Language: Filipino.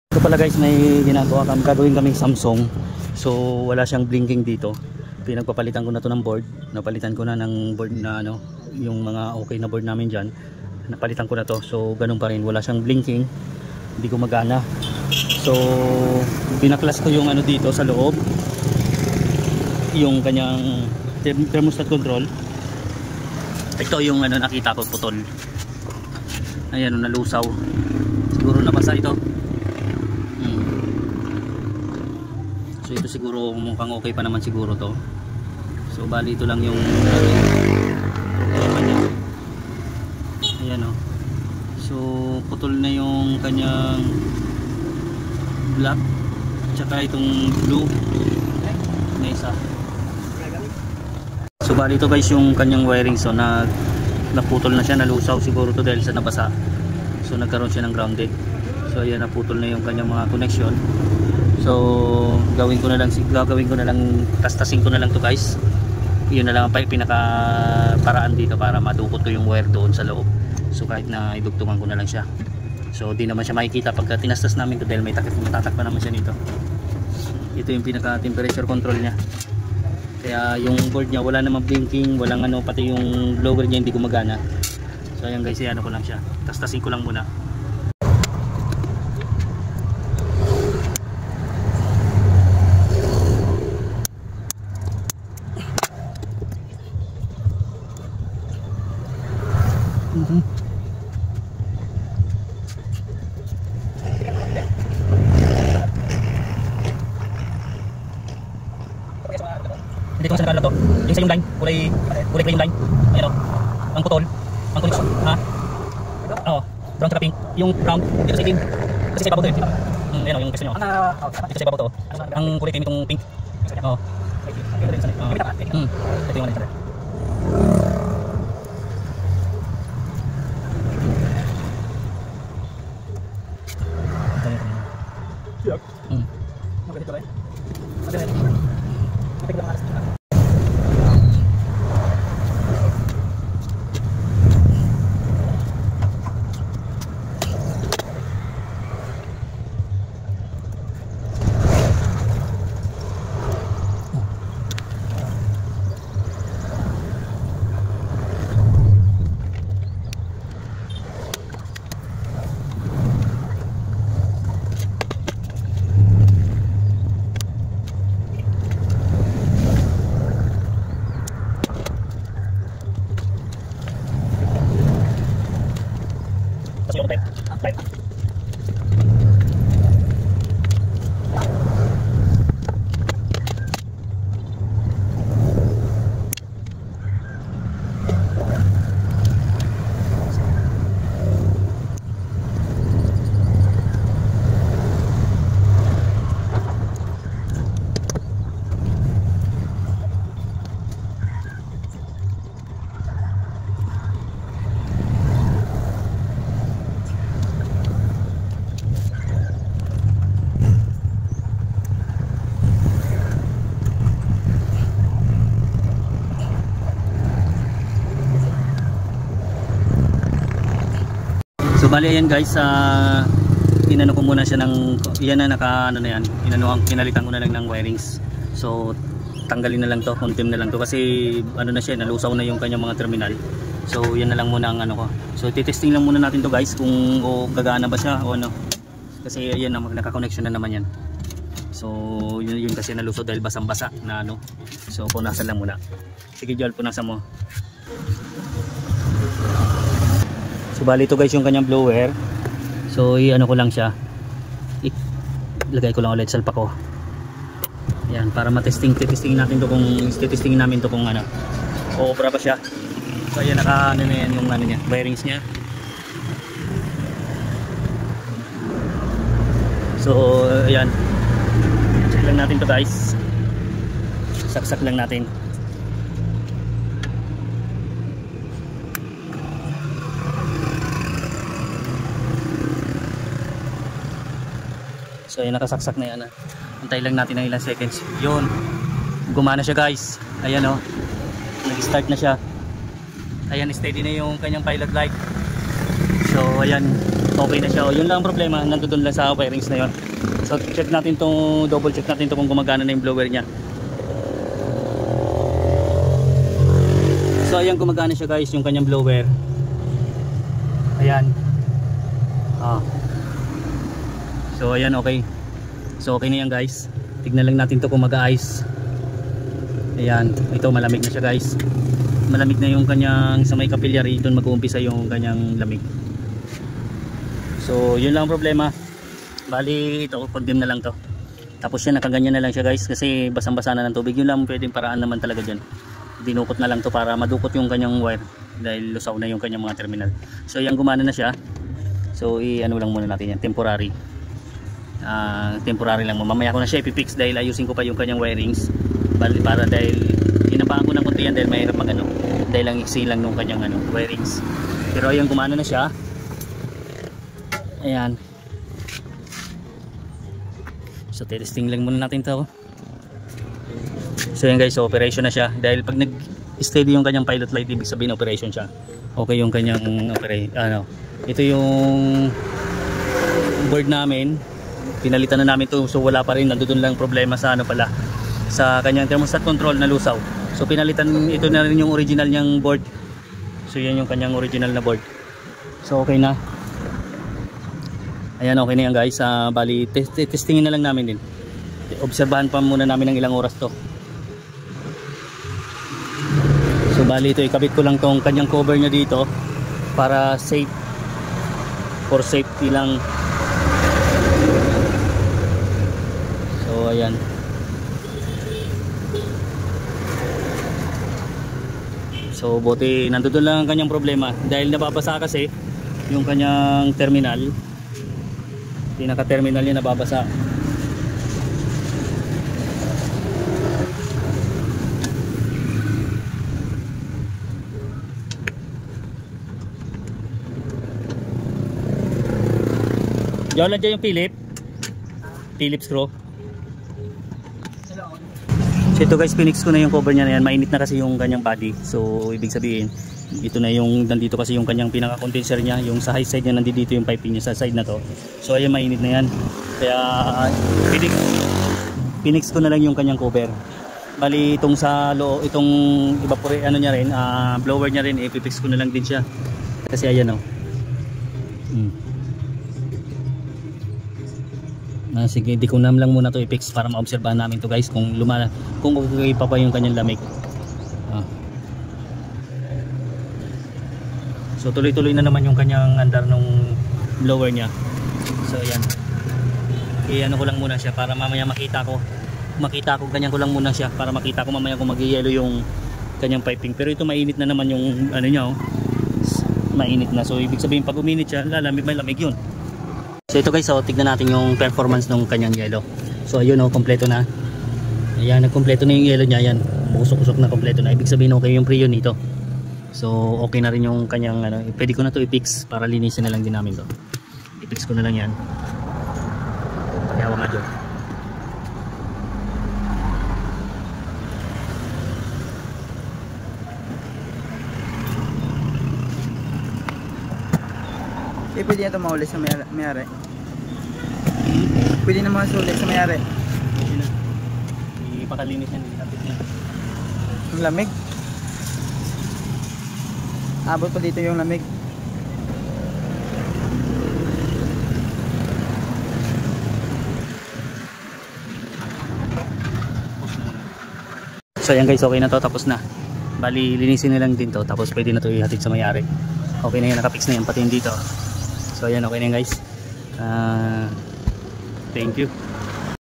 Ito pala guys, may gagawin kaming Samsung. So wala siyang blinking dito. Pinagpapalitan ko na to ng board. Napalitan ko na ng board na ano, yung mga okay na board namin dyan. Napalitan ko na to. So ganun pa rin, wala siyang blinking. Hindi ko magana. So binaklas ko yung ano dito sa loob, yung kanyang thermostat control. Ito yung ano nakita ko, putol. Ayan, nalusaw. Siguro nabasa ito. So ito siguro mukhang okay pa naman siguro to. So bali ito lang yung problema niya. Ayan o. So putol na yung kanyang black, tsaka itong blue na isa. So bali ito guys yung kanyang wiring. So naputol na siya, nalusaw siguro to dahil sa nabasa. So nagkaroon siya ng grounded. So ayan, naputol na yung kanyang mga connection. So gagawin ko na lang, tastasin ko na lang to guys. Yun na lang ang pinaka paraan dito para madukot ko yung wire doon sa loob. So kahit na idugtungan ko na lang siya. So di naman siya makikita pagka tinastas namin to dahil may tatakpan naman siya nito. Ito yung pinaka temperature control niya. Kaya yung board niya wala namang blinking, walang ano, pati yung blower niya hindi gumagana. So ayan guys, ano ko lang siya, tastasin ko lang muna. Hindi ko sa nakala to. Yung sa yung line, kulay yung line. Ayan o. Ang putol, ang connection, ha? Oo, brown tsaka pink. Yung brown, dito sa itim. Kasi sa ibabaw to eh. Ayan o, yung question nyo. Dito sa ibabaw to. Ang kulay itim itong pink. Oo. Ito yung line. So bali ayan guys, inano ko muna siya ng, yan na ano na yan, kinalitan ko na lang ng wirings. So tanggalin na lang to, kontim na lang to kasi ano na siya, nalusaw na yung kanyang mga terminal. So yan na lang muna ang ano ko. So titesting lang muna natin to guys kung gagana ba siya o ano. Kasi ayan na, naka-connection na naman yan. So yun kasi nalusaw dahil basang-basa na ano. So punasan lang muna. Sige Joel, punasan mo. So bali ito guys yung kanyang blower. So i-ano ko lang siya, ilagay ko lang ulit, salpa ko. Yan, para testingin natin to kung ano, obra ba siya. So ayan, naka ano na yan yung ano niya, bearings niya. So ayan, check lang natin to guys. Saksak lang natin. So ayan, nakasaksak na yan. Antay lang natin ng ilang seconds. Yun, gumana siya guys. Ayan o, nag-start na siya. Ayan, steady na yung kanyang pilot light. So So ayan, okay na siya. O, yun lang ang problema, nandoon lang sa wirings na yun. So check natin to, double check natin to kung gumagana na yung blower niya. So ayan, gumagana siya guys, yung kanyang blower. Ayan. So ayan, okay. So okay na yan guys. Tignan lang natin to kung mag-a-ice. Ayan, ito malamig na siya guys. Malamig na yung kanyang sa may capillary, doon mag-uumpisa yung kanyang lamig. So yun lang ang problema. Bali ito, condemn na lang to. Tapos yan, nakaganyan na lang siya guys kasi basang-basa na ng tubig. Yun lang pwedeng paraan naman talaga dyan. Dinukot na lang to para madukot yung kanyang wire dahil lusaw na yung kanyang mga terminal. So yan, gumana na siya. So ano lang muna natin yan, temporary. Temporary lang. Mamaya ko na siya ipipix dahil ayusin ko pa yung kanyang wirings. Bali para dahil inabaan ko ng konti yan dahil mahirap mag dahil lang iksi lang nung kanyang wirings. Pero ayan, gumana na siya. Ayan. So testing lang muna natin to. So yan guys, so operation na siya. Dahil pag nag-steady yung kanyang pilot light, ibig sabihin operation siya. Okay yung kanyang ito yung board namin. Pinalitan na namin to, so wala pa rin, nandoon lang problema sa sa kanyang thermostat control na lusaw. So pinalitan, ito na rin yung original niyang board. So yan yung kanyang original na board. So okay na. Ayan, okay na yan guys. Bali testingin na lang namin din. Obserbahan pa muna namin ng ilang oras to. So bali ito, ikabit ko lang tong kanyang cover niya dito para safe, for safety lang. So ayan. So buti nandoon lang ang kanyang problema dahil nababasa kasi yung kanyang terminal. Pinaka terminal niya nababasa. Diyan lang dyan yung Phillips screw. So ito guys, pinix ko na yung cover niya na yan. Mainit na kasi yung kanyang body. So ibig sabihin, ito na yung, nandito kasi yung kanyang pinaka condenser niya. Yung sa high side niya, nandito yung piping niya sa side na to. So ayan, mainit na yan. Kaya pinix ko na lang yung kanyang cover. Bali itong sa loob, itong evaporate niya rin, blower niya rin, ipipix ko na lang din siya. Kasi ayan o. Sige, di ko lang muna to i-fix para maobserbahan namin to guys kung kung ipa pa yung kanyang lamig. So tuloy-tuloy na naman yung kanyang andar nung blower niya. So ayan, i-ano ko lang muna siya para mamaya makita ko ganyan ko lang muna siya para makita ko mamaya kung mag-yellow yung kanyang piping. Pero ito mainit na naman yung niya, mainit na. So ibig sabihin pag uminit siya, malamig yun. So ito guys, tignan natin yung performance ng kanyang yellow. So ayun, kompleto na. Ayan, nagkompleto na yung yellow niya. Ayan, usok-usok na kompleto na. Ibig sabihin okay yung preyo nito. So okay na rin yung kanyang pwede ko na to i-fix para linisin na lang din namin to. I-fix ko na lang yan. Kaya nga dyan. Pwede na ito mahuli sa mayari. Pwede na mahuli sa mayari. Ipakalinis yan. Yung lamig. Abot pa dito yung lamig. So ayan guys, okay na to, tapos na. Bali linisin na lang din to, tapos pwede na to ihatid sa may-ari. Okay na yan, nakapix na yan pati yung dito. So ayan, okay na yan guys. Thank you.